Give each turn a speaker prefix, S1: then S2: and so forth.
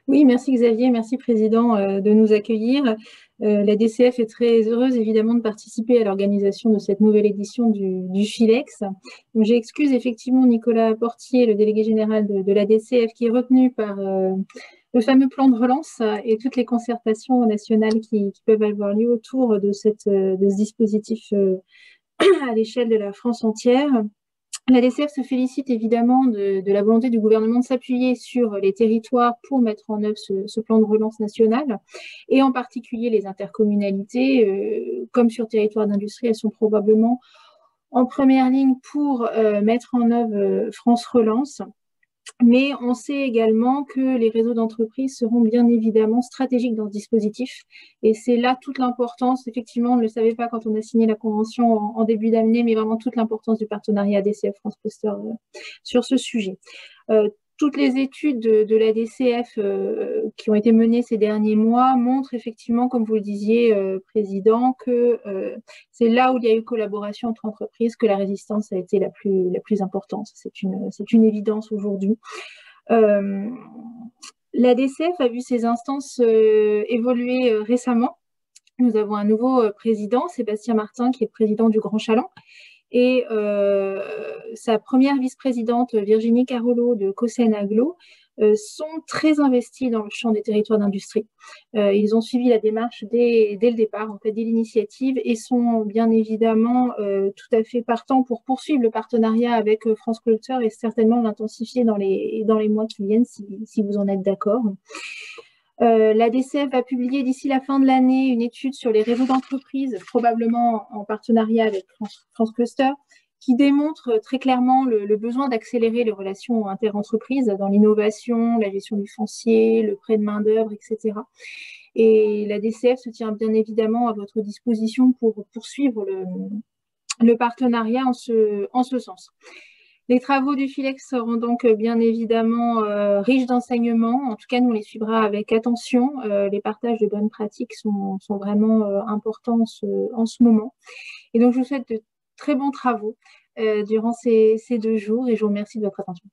S1: Oui, merci Xavier, merci Président de nous accueillir. La DCF est très heureuse évidemment de participer à l'organisation de cette nouvelle édition du FILEX. J'excuse effectivement Nicolas Portier, le délégué général de la DCF, qui est retenu par le fameux plan de relance et toutes les concertations nationales qui peuvent avoir lieu autour de ce dispositif à l'échelle de la France entière. La DCF se félicite évidemment de la volonté du gouvernement de s'appuyer sur les territoires pour mettre en œuvre ce plan de relance national, et en particulier les intercommunalités, comme sur territoire d'industrie, elles sont probablement en première ligne pour mettre en œuvre France Relance. Mais on sait également que les réseaux d'entreprises seront bien évidemment stratégiques dans ce dispositif. Et c'est là toute l'importance, effectivement, on ne le savait pas quand on a signé la convention en début d'année, mais vraiment toute l'importance du partenariat DCF France Cluster sur ce sujet. Toutes les études de la DCF qui ont été menées ces derniers mois montrent effectivement, comme vous le disiez, Président, que c'est là où il y a eu collaboration entre entreprises que la résistance a été la plus importante. C'est une évidence aujourd'hui. La DCF a vu ses instances évoluer récemment. Nous avons un nouveau président, Sébastien Martin, qui est président du Grand Chaland, et sa première vice-présidente, Virginie Carollo de Cossen Aglo, sont très investis dans le champ des territoires d'industrie. Ils ont suivi la démarche dès le départ, en fait, dès l'initiative, et sont bien évidemment tout à fait partants pour poursuivre le partenariat avec France Culture et certainement l'intensifier dans les mois qui viennent, si vous en êtes d'accord. La DCF va publier d'ici la fin de l'année une étude sur les réseaux d'entreprises, probablement en partenariat avec France Cluster, qui démontre très clairement le besoin d'accélérer les relations interentreprises dans l'innovation, la gestion du foncier, le prêt de main-d'œuvre, etc. Et la DCF se tient bien évidemment à votre disposition pour poursuivre le partenariat en ce sens. Les travaux du FILEX seront donc bien évidemment riches d'enseignements. En tout cas, nous les suivra avec attention. Les partages de bonnes pratiques sont vraiment importants en ce moment. Et donc, je vous souhaite de très bons travaux durant ces 2 jours et je vous remercie de votre attention.